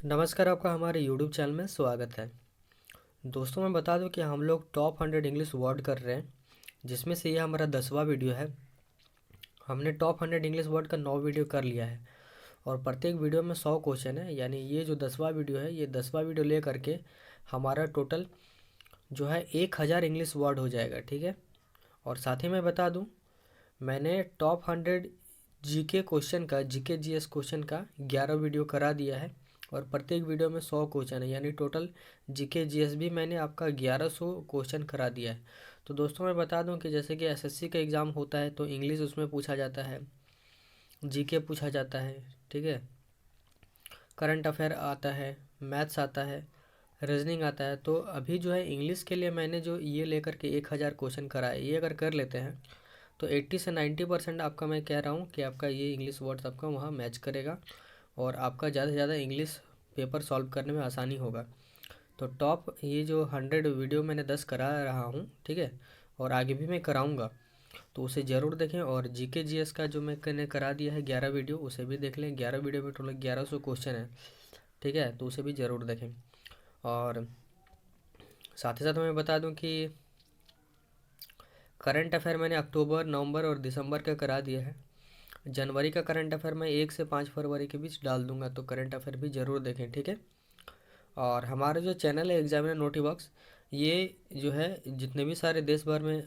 नमस्कार, आपका हमारे यूट्यूब चैनल में स्वागत है। दोस्तों, मैं बता दूं कि हम लोग टॉप 100 इंग्लिश वर्ड कर रहे हैं, जिसमें से ये हमारा 10वां वीडियो है। हमने टॉप 100 इंग्लिश वर्ड का 9 वीडियो कर लिया है और प्रत्येक वीडियो में 100 क्वेश्चन है। यानी ये जो 10वां वीडियो है, ये 10वां वीडियो ले करके हमारा टोटल जो है 1000 इंग्लिश वर्ड हो जाएगा। ठीक है। और साथ ही मैं बता दूँ, मैंने टॉप 100 जीके क्वेश्चन का, जीके जीएस क्वेश्चन का 11 वीडियो करा दिया है और प्रत्येक वीडियो में 100 क्वेश्चन है। यानी टोटल जीके जीएस भी मैंने आपका 1100 क्वेश्चन करा दिया है। तो दोस्तों, मैं बता दूं कि जैसे कि एसएससी का एग्ज़ाम होता है तो इंग्लिश उसमें पूछा जाता है, जीके पूछा जाता है। ठीक है। करंट अफेयर आता है, मैथ्स आता है, रीजनिंग आता है। तो अभी जो है इंग्लिश के लिए मैंने जो ये लेकर के 1000 क्वेश्चन कराए, ये अगर कर लेते हैं तो 80 से 90% आपका, मैं कह रहा हूँ कि आपका ये इंग्लिश वर्ड्स आपका वहाँ मैच करेगा और आपका ज़्यादा से ज़्यादा इंग्लिश पेपर सॉल्व करने में आसानी होगा। तो टॉप ये जो 100 वीडियो मैंने 10 करा रहा हूँ, ठीक है, और आगे भी मैं कराऊँगा, तो उसे ज़रूर देखें। और जीके जीएस का जो मैंने करा दिया है 11 वीडियो, उसे भी देख लें। 11 वीडियो में टोटल 1100 क्वेश्चन है। ठीक है, तो उसे भी ज़रूर देखें। और साथ ही साथ मैं बता दूं कि करंट अफेयर मैंने अक्टूबर, नवंबर और दिसंबर का करा दिया है। जनवरी का करंट अफेयर मैं 1 से 5 फरवरी के बीच डाल दूंगा, तो करंट अफेयर भी ज़रूर देखें। ठीक है। और हमारा जो चैनल है एग्जामिनर नोटिबॉक्स, ये जो है जितने भी सारे देश भर में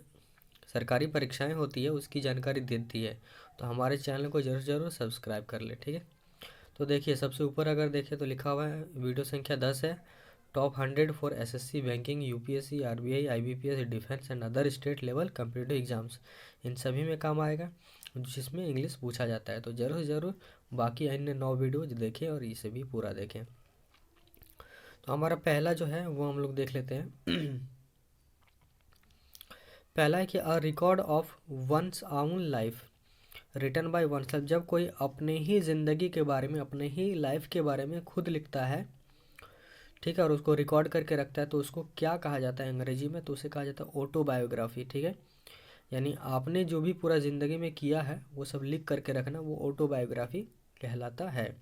सरकारी परीक्षाएं होती है उसकी जानकारी देती है। तो हमारे चैनल को ज़रूर ज़रूर सब्सक्राइब कर ले। ठीक है। तो देखिए, सबसे ऊपर अगर देखें तो लिखा हुआ है वीडियो संख्या 10 है, top 100 for SSC, banking, UPSC, RBI, IBPS, defence and other state level competitive exams. इन सभी में काम आएगा जिसमें इंग्लिश पूछा जाता है। तो ज़रूर ज़रूर बाकी अन्य 9 वीडियोज देखें और इसे भी पूरा देखें। तो हमारा पहला जो है वो हम लोग देख लेते हैं। पहला है कि a record of one's own life written by oneself. जब कोई अपने ही ज़िंदगी के बारे में, अपने ही लाइफ के बारे में खुद लिखता है, ठीक है, और उसको रिकॉर्ड करके रखता है, तो उसको क्या कहा जाता है अंग्रेजी में? तो उसे कहा जाता है ऑटोबायोग्राफी। ठीक है। यानी आपने जो भी पूरा ज़िंदगी में किया है वो सब लिख करके रखना, वो ऑटोबायोग्राफी कहलाता है।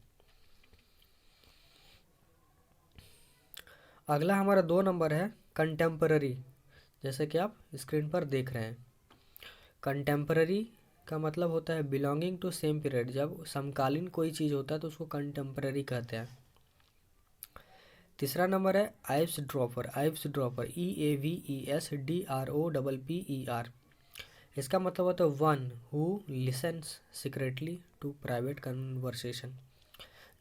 अगला हमारा 2 नंबर है कंटेम्पररी, जैसे कि आप स्क्रीन पर देख रहे हैं। कंटेम्पररी का मतलब होता है बिलोंगिंग टू सेम पीरियड। जब समकालीन कोई चीज़ होता है तो उसको कंटेम्पररी कहते हैं। तीसरा नंबर है eavesdropper. Eavesdropper, EAVESDROPPER। इसका मतलब होता है one who listens secretly to private conversation.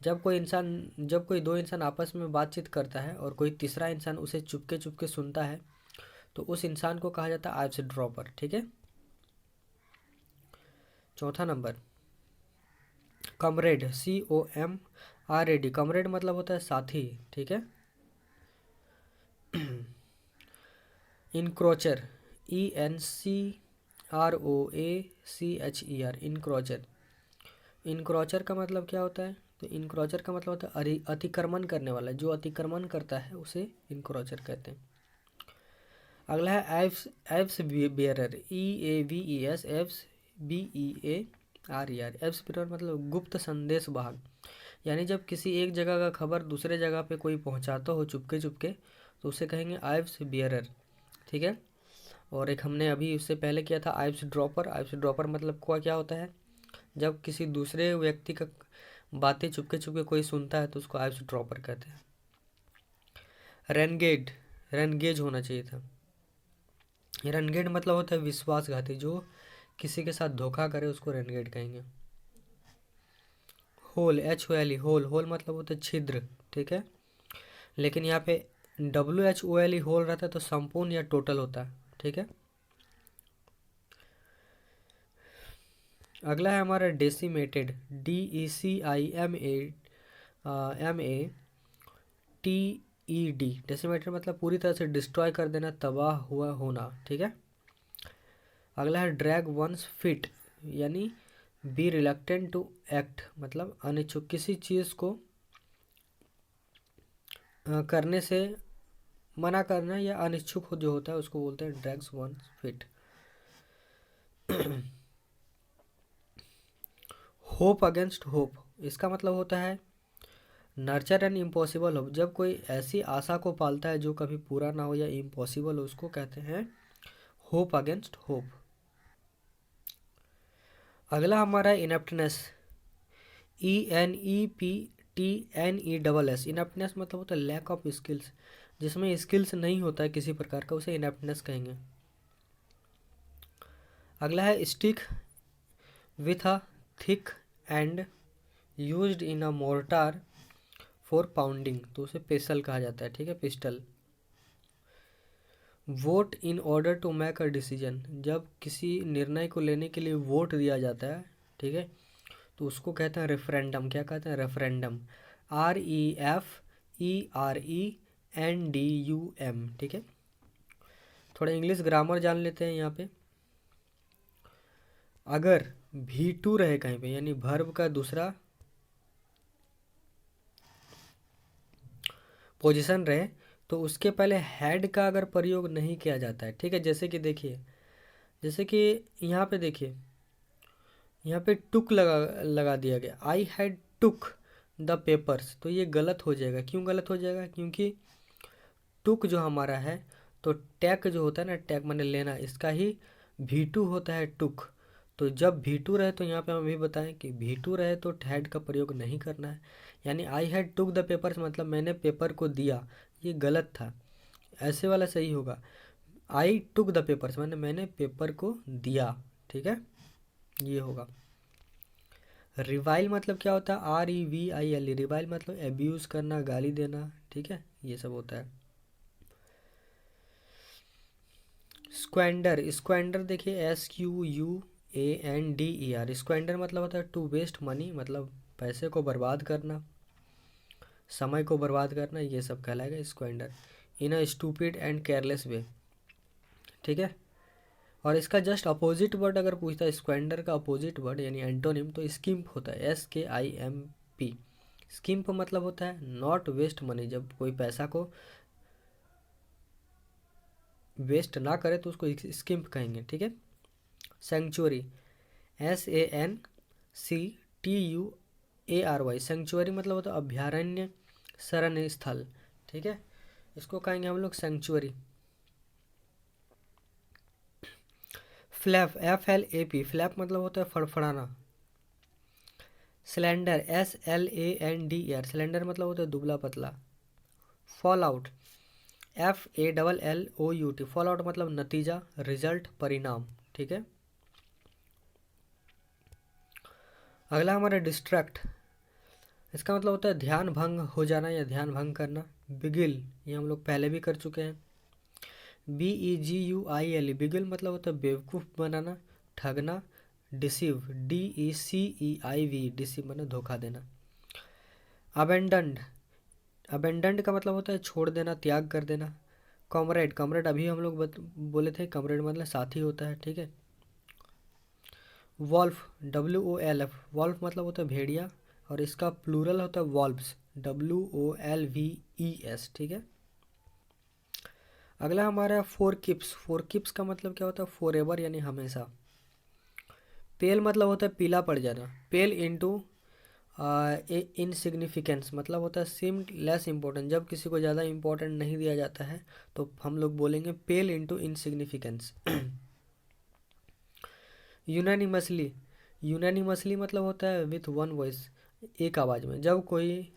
जब कोई दो इंसान आपस में बातचीत करता है और कोई तीसरा इंसान उसे चुपके चुपके सुनता है, तो उस इंसान को कहा जाता है आइव्स ड्रॉपर। ठीक है। चौथा नंबर कमरेड, COMRAD। कमरेड मतलब होता है साथी। ठीक है। इनक्रोचर, ENCROACHER। इनक्रोचर, इनक्रोचर का मतलब क्या होता है? तो इनक्रोचर का मतलब होता है अतिक्रमण करने वाला। जो अतिक्रमण करता है उसे इनक्रोचर कहते हैं। अगला है Aves, Aves bearer, EAVES, Aves bearer मतलब गुप्त संदेश वाहक। यानी जब किसी एक जगह का खबर दूसरे जगह पे कोई पहुंचाता हो चुपके चुपके, तो उसे कहेंगे आइव्स बियरर। ठीक है। और एक हमने अभी उससे पहले किया था आइव्स ड्रॉपर। आइव्स ड्रॉपर मतलब क्या होता है? जब किसी दूसरे व्यक्ति का बातें चुपके चुपके कोई सुनता है तो उसको आइव्स ड्रॉपर कहते हैं। रेनगेड, रेनगेज होना चाहिए था। रेनगेड मतलब होता है विश्वासघाती। जो किसी के साथ धोखा करे उसको रेनगेड कहेंगे। होल, HOLE, होल, होल मतलब होता है छिद्र। ठीक है। लेकिन यहाँ पे WHOLE होल रहता है तो संपूर्ण या टोटल होता है। ठीक है। अगला है हमारा डेसिमेटेड, DECIMATED। डेसिमेटेड मतलब पूरी तरह से डिस्ट्रॉय कर देना, तबाह हुआ होना। ठीक है। अगला है ड्रैग वंस फिट, यानी बी रिलक्टेंट टू एक्ट, मतलब अनिच्छुक किसी चीज़ को करने से मना करना या अनिच्छुक जो होता है उसको बोलते हैं drags one's feet. Hope against hope, इसका मतलब होता है नर्चर एंड इम्पॉसिबल होप, जब कोई ऐसी आशा को पालता है जो कभी पूरा ना हो या इम्पॉसिबल हो, उसको कहते हैं होप अगेंस्ट होप। अगला हमारा इनएप्टनेस, ENEPTNESS। इनएप्टनेस मतलब होता है लैक ऑफ स्किल्स, जिसमें स्किल्स नहीं होता है किसी प्रकार का, उसे इनएप्टनेस कहेंगे। अगला है stick with a thick end used in a mortar for pounding, तो उसे पेसल कहा जाता है, ठीक है, pestle. Vote in order to make a decision, जब किसी निर्णय को लेने के लिए वोट दिया जाता है, ठीक है, तो उसको कहते हैं रेफरेंडम। क्या कहते हैं? रेफरेंडम। REFERENDUM, ठीक है। थोड़ा इंग्लिश ग्रामर जान लेते हैं यहाँ पे। अगर V2 रहे कहीं पे, यानी वर्ब का दूसरा पोजीशन रहे, तो उसके पहले हैड का अगर प्रयोग नहीं किया जाता है, ठीक है। जैसे कि देखिए, जैसे कि यहाँ पे देखिए, यहाँ पे टुक लगा दिया गया, I had took the papers, तो ये गलत हो जाएगा। क्यों गलत हो जाएगा? क्योंकि टुक जो हमारा है, तो टैक जो होता है ना, टैक माने लेना, इसका ही V2 होता है टुक। तो जब V2 रहे, तो यहाँ पे हम अभी बताएं कि V2 रहे तो हैड का प्रयोग नहीं करना है। यानी I had took the papers मतलब मैंने पेपर को दिया, ये गलत था। ऐसे वाला सही होगा, आई टुक द पेपर्स मैंने पेपर को दिया, ठीक है, ये होगा। रिवाइल मतलब क्या होता है? REVIL, रिवाइल मतलब एब्यूज़ करना, गाली देना, ठीक है, ये सब होता है। स्क्वेंडर, स्क्वेंडर देखिए SQUANDER, स्क्वेंडर मतलब होता है टू वेस्ट मनी, मतलब पैसे को बर्बाद करना, समय को बर्बाद करना, ये सब कहलाएगा squander. In a stupid and careless वे, ठीक है। और इसका जस्ट अपोजिट वर्ड अगर पूछता है, स्क्वेंडर का अपोजिट वर्ड यानी एंटोनिम, तो स्किम्प होता है, SKIMP। स्किम्प मतलब होता है नॉट वेस्ट मनी, जब कोई पैसा को वेस्ट ना करे तो उसको स्किम्प कहेंगे, ठीक है। सेंचुरी, SANCTUARY, सेंचुरी मतलब होता है अभ्यारण्य, शरण स्थल, ठीक है, इसको कहेंगे हम लोग सेंचुरी। फ्लैप, FLAP, फ्लैप मतलब होता है फड़फड़ाना। सिलेंडर, SLANDER, सिलेंडर मतलब होता है दुबला पतला। Fall out, FALLOUT, fall out मतलब नतीजा, रिजल्ट, परिणाम, ठीक है। अगला हमारा डिस्ट्रैक्ट, इसका मतलब होता है ध्यान भंग हो जाना या ध्यान भंग करना। बिगिल, ये हम लोग पहले भी कर चुके हैं। BEGUIL, बिगिल मतलब होता है बेवकूफ़ बनाना, ठगना। डिसीव, DECEIV, डिसीव मतलब धोखा देना। अबेंडन्ड, अबेंडन्ड का मतलब होता है छोड़ देना, त्याग कर देना। कॉमरेड, कॉमरेड अभी हम लोग बोले थे, कॉमरेड मतलब साथी होता है, ठीक है। वॉल्फ, WOLF, वॉल्फ मतलब होता है भेड़िया, और इसका प्लूरल होता है वॉल्व्स, WOLVES, ठीक है। अगला हमारा फोर किप्स, फोर किप्स का मतलब क्या होता है? फॉर एवर यानी हमेशा। पेल मतलब होता है पीला पड़ जाना, पेल इनटू इनसिग्निफिकेंस मतलब होता है सीम्ड लेस इंपॉर्टेंट, जब किसी को ज़्यादा इंपॉर्टेंट नहीं दिया जाता है तो हम लोग बोलेंगे पेल इनटू इनसिग्निफिकेंस। यूनानिमसली, यूनानिमसली मतलब होता है विथ वन वॉइस, एक आवाज़ में, जब कोई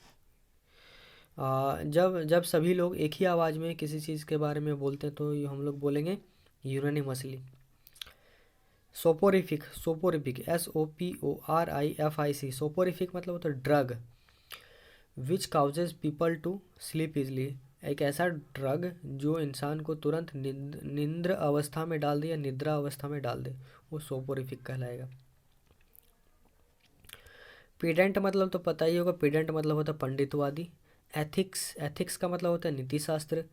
जब जब सभी लोग एक ही आवाज़ में किसी चीज़ के बारे में बोलते हैं तो हम लोग बोलेंगे यूनानिमसली। सोपोरिफिक, सोपोरिफिक SOPORIFIC, सोपोरिफिक मतलब होता है drug, which causes people to sleep easily, एक ऐसा ड्रग जो इंसान को तुरंत निद्र अवस्था में डाल दे या निद्रा अवस्था में डाल दे, वो सोपोरिफिक कहलाएगा। पीडेंट मतलब तो पता ही होगा, पीडेंट मतलब होता है पंडितवादी। एथिक्स, एथिक्स का मतलब होता है नीति शास्त्र।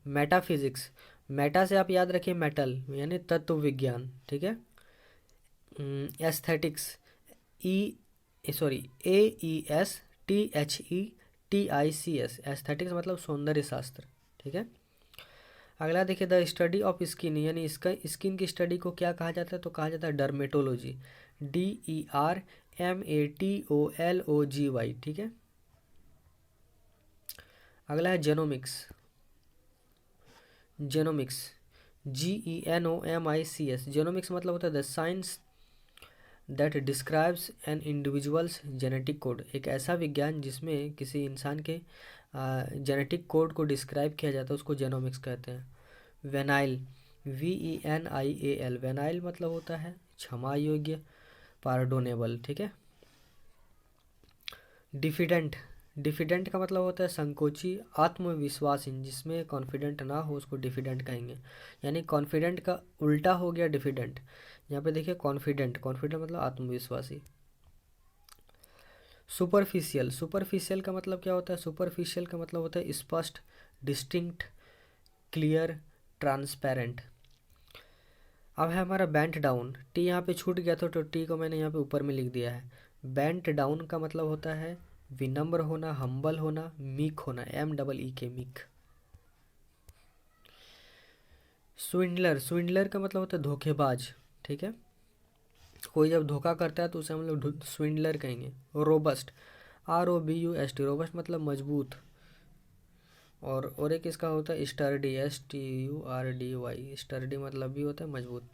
मेटाफिजिक्स, मेटा से आप याद रखिए मेटल यानी तत्व विज्ञान, ठीक है। एस्थेटिक्स, AESTHETICS, एस्थेटिक्स मतलब सौंदर्य शास्त्र, ठीक है। अगला देखिए द स्टडी ऑफ स्किन, यानी इसका स्किन की स्टडी को क्या कहा जाता है? तो कहा जाता है डर्मेटोलॉजी, MATOLOGY, ठीक है। अगला है जेनोमिक्स। Genomics GENOMICS। जेनोमिक्स मतलब होता है the science that describes an individual's genetic code. एक ऐसा विज्ञान जिसमें किसी इंसान के जेनेटिक कोड को डिस्क्राइब किया जाता है, उसको जेनोमिक्स कहते हैं। वेनाइल, VENIAL, वेनाइल मतलब होता है क्षमा योग्य, पार्डोनेबल, ठीक है। डिफिडेंट, डिफिडेंट का मतलब होता है संकोची, आत्मविश्वासहीन, जिसमें कॉन्फिडेंट ना हो उसको डिफिडेंट कहेंगे। यानी कॉन्फिडेंट का उल्टा हो गया डिफिडेंट। यहाँ पे देखिए कॉन्फिडेंट, कॉन्फिडेंट मतलब आत्मविश्वासी। सुपरफिशियल, सुपरफिशियल का मतलब क्या होता है? सुपरफिशियल का मतलब होता है स्पष्ट, डिस्टिंक्ट, क्लियर, ट्रांसपेरेंट। अब है हमारा बेंट डाउन। टी यहाँ पे छूट गया था तो टी को मैंने यहाँ पे ऊपर में लिख दिया है। बेंट डाउन का मतलब होता है विनम्र होना, हम्बल होना, मीक होना, MEE, मीक। स्विंडलर, स्विंडलर का मतलब होता है धोखेबाज, ठीक है। कोई जब धोखा करता है तो उसे हम लोग स्विंडलर कहेंगे। रोबस्ट, ROBUST, रोबस्ट मतलब मजबूत। और एक इसका होता है स्टर्डी, STURDY, स्टर्डी मतलब भी होता है मजबूत।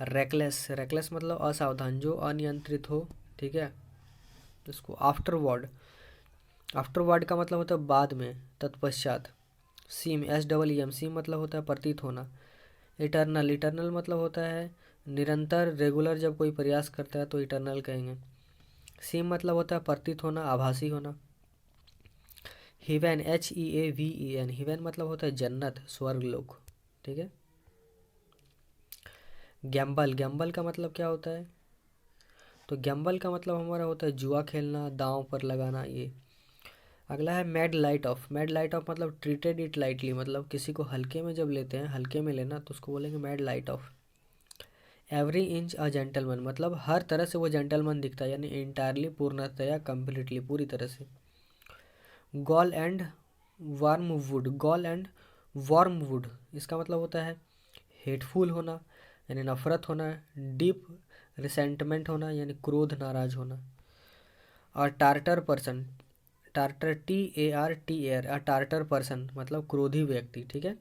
रेकलेस, रेकलेस मतलब असावधान, जो अनियंत्रित हो, ठीक है। इसको आफ्टरवर्ड, आफ्टरवर्ड का मतलब होता है बाद में, तत्पश्चात। सीम, SEEM, सीम मतलब होता है प्रतीत होना। इटर्नल, इटर्नल मतलब होता है निरंतर, रेगुलर, जब कोई प्रयास करता है तो इटर्नल कहेंगे। सीम मतलब होता है प्रतीत होना, आभासी होना। हिवेन, HEAVEN, हिवेन मतलब होता है जन्नत, स्वर्गलोक, ठीक है। गैम्बल, गैम्बल का मतलब क्या होता है? तो गैम्बल का मतलब हमारा होता है जुआ खेलना, दांव पर लगाना, ये। अगला है mad light of. Mad light of मतलब ट्रीटेड इट लाइटली, मतलब किसी को हल्के में जब लेते हैं, हल्के में लेना, तो उसको बोलेंगे mad light of. Every inch a gentleman मतलब हर तरह से वो जेंटलमैन दिखता है, यानी इंटायरली, पूर्णतया, कंप्लीटली, पूरी तरह से। गॉल एंड वार्मवुड, गॉल एंड वार्मवुड, इसका मतलब होता है हेटफुल होना, यानी नफरत होना, डीप रिसेंटमेंट होना, यानी क्रोध, नाराज होना। और tartar person, tartar, TARTAR, tartar person मतलब क्रोधी व्यक्ति, ठीक है।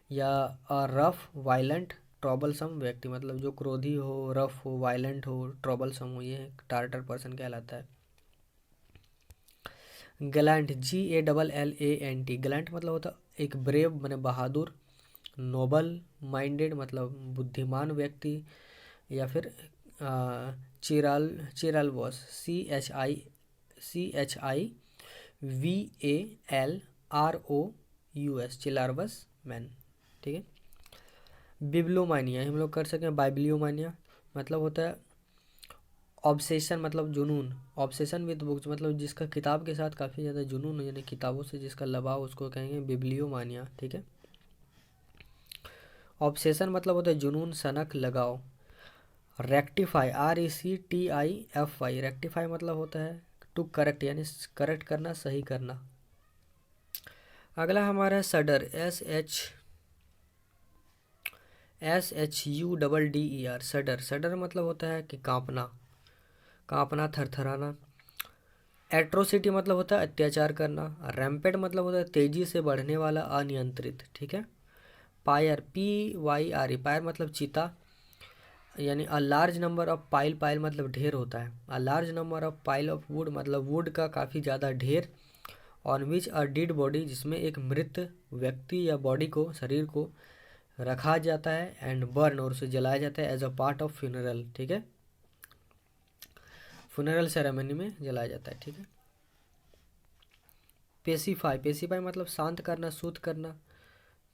या रफ, वायलेंट, ट्रबलसम व्यक्ति, मतलब जो क्रोधी हो, रफ हो, वायलेंट हो, ट्रबलसम हो, ये टार्टर पर्सन कहलाता है। गैलेंट, GALLANT, गैलेंट मतलब होता है एक ब्रेव माने बहादुर, नोबल माइंडेड मतलब बुद्धिमान व्यक्ति, या फिर चिरालवॉस, CHIVALROUS, चिलारवस मैन, ठीक है। बिब्लियोमानिया हम लोग कर सकें बाइबिलियोमानिया, मतलब होता है ऑब्सेशन मतलब जुनून, ऑब्सेशन विद बुक्स मतलब जिसका किताब के साथ काफ़ी ज़्यादा जुनून है, यानी किताबों से जिसका लगाव, उसको कहेंगे बिब्लियोमानिया, ठीक है। ऑब्सेशन मतलब होता है जुनून, सनक, लगाव। रेक्टिफाई, RECTIFY, रेक्टिफाई मतलब होता है टू करेक्ट, यानी करेक्ट करना, सही करना। अगला हमारा है सडर, SHUDDER, सडर। सडर मतलब होता है कि कांपना, कांपना, थरथराना। एट्रोसिटी मतलब होता है अत्याचार करना। रैम्पेट मतलब होता है तेजी से बढ़ने वाला, अनियंत्रित, ठीक है। पायर, PYRE, पायर मतलब चीता, यानी a large number of pile, pile मतलब ढेर होता है। A large number of pile of would मतलब वुड का काफ़ी ज़्यादा ढेर। On which a dead body, जिसमें एक मृत व्यक्ति या बॉडी को, शरीर को रखा जाता है। एंड बर्न, और उसे जलाया जाता है as a part of funeral, ठीक है। फ्यूनरल सेरेमनी में जलाया जाता है, ठीक है। पेसिफाई, पेसिफाई मतलब शांत करना, सूत करना,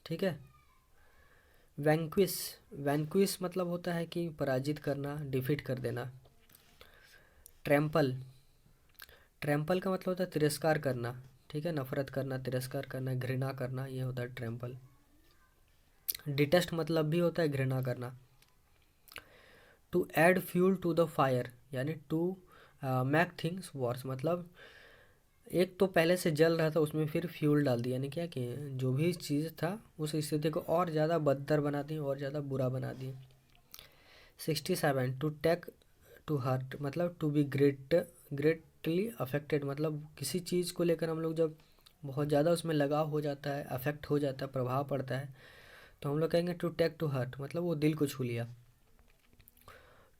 ठीक है। वैंक्विश, वैंक्विश मतलब होता है कि पराजित करना, डिफीट कर देना। ट्रैम्पल, ट्रैम्पल का मतलब होता है तिरस्कार करना, ठीक है, नफरत करना, तिरस्कार करना, घृणा करना, ये होता है ट्रैम्पल। डिटेस्ट मतलब भी होता है घृणा करना। To add fuel to the fire, यानी टू मेक थिंग्स वर्स मतलब एक तो पहले से जल रहा था, उसमें फिर फ्यूल डाल दिया, यानी क्या कि जो भी चीज़ था उस स्थिति को और ज़्यादा बदतर बना दी, और ज़्यादा बुरा बना दी। 67, टू हर्ट मतलब टू बी ग्रेटली अफेक्टेड, मतलब किसी चीज़ को लेकर हम लोग जब बहुत ज़्यादा उसमें लगाव हो जाता है, अफेक्ट हो जाता है, प्रभाव पड़ता है, तो हम लोग कहेंगे टू टेक टू हर्ट, मतलब वो दिल को छू लिया।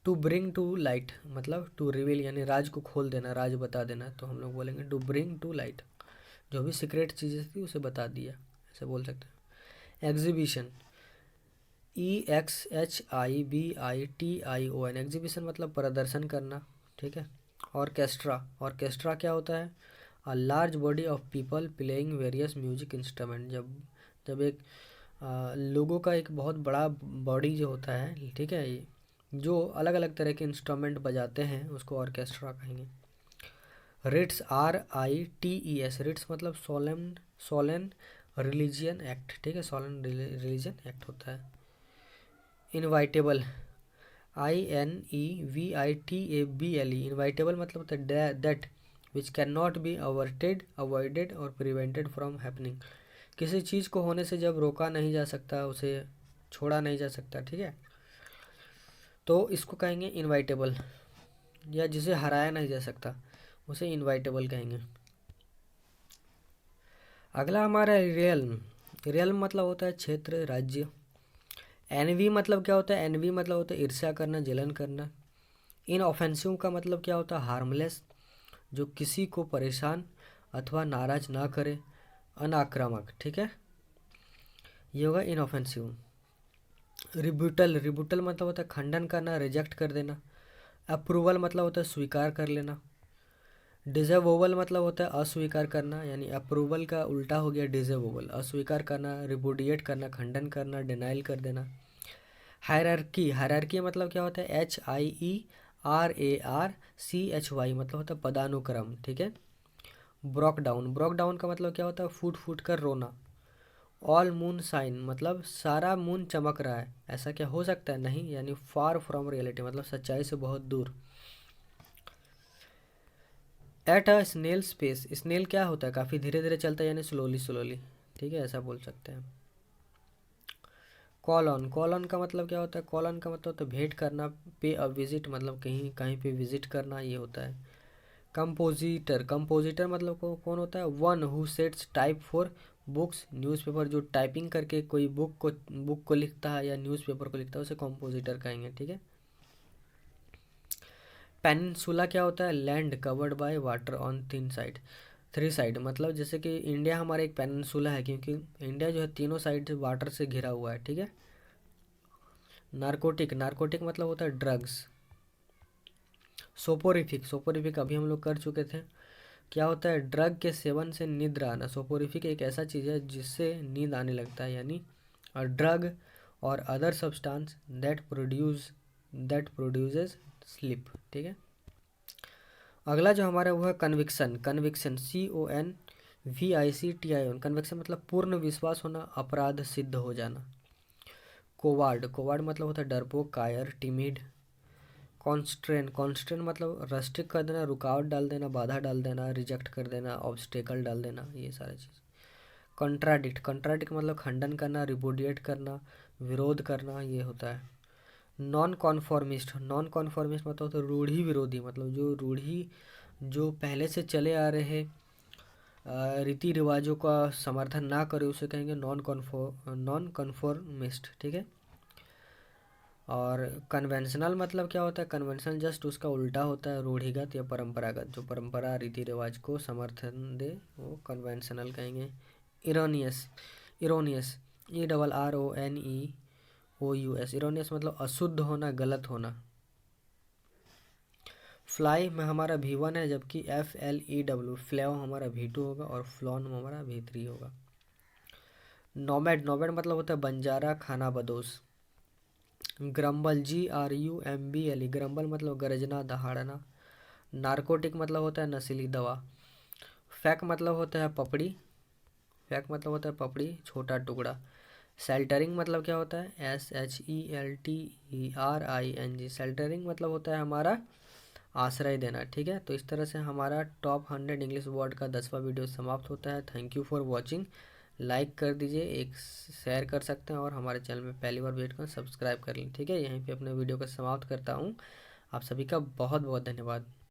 टू ब्रिंग टू लाइट मतलब टू रिवील यानी राज को खोल देना, राज बता देना, तो हम लोग बोलेंगे टू ब्रिंग टू लाइट, जो भी सीक्रेट चीज़ें थी उसे बता दिया, ऐसे बोल सकते हैं। एग्जीबिशन EXHIBITION एग्जीबिशन मतलब प्रदर्शन करना, ठीक है। ऑर्केस्ट्रा क्या होता है? A large body of people playing various music instrument, जब जब एक लोगों का एक बहुत बड़ा बॉडी जो होता है, ठीक है, जो अलग अलग तरह के इंस्ट्रूमेंट बजाते हैं उसको ऑर्केस्ट्रा कहेंगे। रिट्स RITES रिट्स मतलब सोलेन रिलीजियन एक्ट, ठीक है, सोलेन रिलीजियन एक्ट होता है। इनवाइटेबल INEVITABLE इनवाइटेबल मतलब होता है that which can not be avoided और प्रिवेंटेड फ्रॉम हैपनिंग, किसी चीज़ को होने से जब रोका नहीं जा सकता, उसे छोड़ा नहीं जा सकता, ठीक है, तो इसको कहेंगे इनवाइटेबल, या जिसे हराया नहीं जा सकता उसे इनवाइटेबल कहेंगे। अगला हमारा रियल्म मतलब होता है क्षेत्र, राज्य। एनवी मतलब क्या होता है? एनवी मतलब होता है ईर्ष्या करना, जलन करना। इनऑफेंसिव का मतलब क्या होता है? हार्मलेस, जो किसी को परेशान अथवा नाराज ना करे, अनाक्रामक, ठीक है, ये होगा इनऑफेंसिव। रिबुटल मतलब होता है खंडन करना, रिजेक्ट कर देना। अप्रूवल मतलब होता है स्वीकार कर लेना। डिसअवोवल मतलब होता है अस्वीकार करना, यानी अप्रूवल का उल्टा हो गया डिसअवोवल, अस्वीकार करना, रिपुडिएट करना, खंडन करना, डिनाइल कर देना। हायरार्की मतलब क्या होता है? HIERARCHY मतलब होता है पदानुक्रम, ठीक है। ब्रोक डाउन का मतलब क्या होता है? फूट फूट कर रोना। ऑल मून साइन मतलब सारा मून चमक रहा है, ऐसा क्या हो सकता है? नहीं, यानी फार फ्रॉम रियलिटी मतलब सच्चाई से बहुत दूर। At a snail's pace, snail क्या होता है? काफ़ी धीरे धीरे चलता है, यानी स्लोली, ठीक है, ऐसा बोल सकते हैं। कॉलन का मतलब क्या होता है? कॉलन का मतलब होता है भेंट करना, पे अ विजिट मतलब कहीं कहीं पे विजिट करना, ये होता है। कंपोजिटर मतलब कौन होता है? One who sets type for books newspaper, जो टाइपिंग करके कोई बुक को लिखता है या न्यूज़पेपर को लिखता है उसे कंपोजिटर कहेंगे, ठीक है। पेनिनसुला क्या होता है? Land covered by water on three side मतलब जैसे कि इंडिया हमारा एक पेनिनसुला है, क्योंकि इंडिया जो है तीनों साइड से वाटर से घिरा हुआ है, ठीक है। नारकोटिक मतलब होता है ड्रग्स। सोपोरिफिक अभी हम लोग कर चुके थे। क्या होता है? ड्रग के सेवन से निद्रा आना। सोपोरिफिक एक ऐसा चीज़ है जिससे नींद आने लगता है, यानी ड्रग और other substance that produces sleep, ठीक है। अगला जो हमारा वो है कन्विक्शन CONVICTION कन्विक्शन मतलब पूर्ण विश्वास होना, अपराध सिद्ध हो जाना। कोवार्ड मतलब होता है डरपोक, कायर, टिमिड। कॉन्स्ट्रेन मतलब रेस्ट्रिक्ट कर देना, रुकावट डाल देना, बाधा डाल देना, रिजेक्ट कर देना, ऑब्स्टेकल डाल देना, ये सारी चीज़। कंट्राडिक्ट मतलब खंडन करना, रिपुडिएट करना, विरोध करना, ये होता है। नॉन कॉन्फॉर्मिस्ट मतलब होता है रूढ़ी विरोधी, मतलब जो पहले से चले आ रहे रीति रिवाजों का समर्थन ना करे उसे कहेंगे नॉन कन्फॉर्मिस्ट, ठीक है। और कन्वेंशनल मतलब क्या होता है? कन्वेंशनल जस्ट उसका उल्टा होता है, रूढ़िगत या परंपरागत, जो परंपरा रीति रिवाज को समर्थन दे वो कन्वेंशनल कहेंगे। इरोनियस ERRONEOUS इरोनियस मतलब अशुद्ध होना, गलत होना। फ्लाई में हमारा V1 है, जबकि FLEW फ्लैव हमारा V2 होगा और फ्लॉन हमारा V3 होगा। नोमैड मतलब होता है बंजारा, खाना बदोश। ग्रम्बल GRUMBLE ग्रम्बल मतलब गरजना, दहाड़ना। नारकोटिक मतलब होता है नशीली दवा। फैक मतलब होता है पपड़ी, छोटा टुकड़ा। सेल्टरिंग मतलब क्या होता है? SHELTERING सेल्टरिंग मतलब होता है हमारा आश्रय देना, ठीक है। तो इस तरह से हमारा टॉप 100 इंग्लिश वर्ड का 10वां वीडियो समाप्त होता है। Thank you for watching. Like कर दीजिए, एक शेयर कर सकते हैं, और हमारे चैनल में पहली बार विजिट कर सब्सक्राइब कर लें, ठीक है। यहीं पे अपने वीडियो को समाप्त करता हूँ। आप सभी का बहुत बहुत धन्यवाद।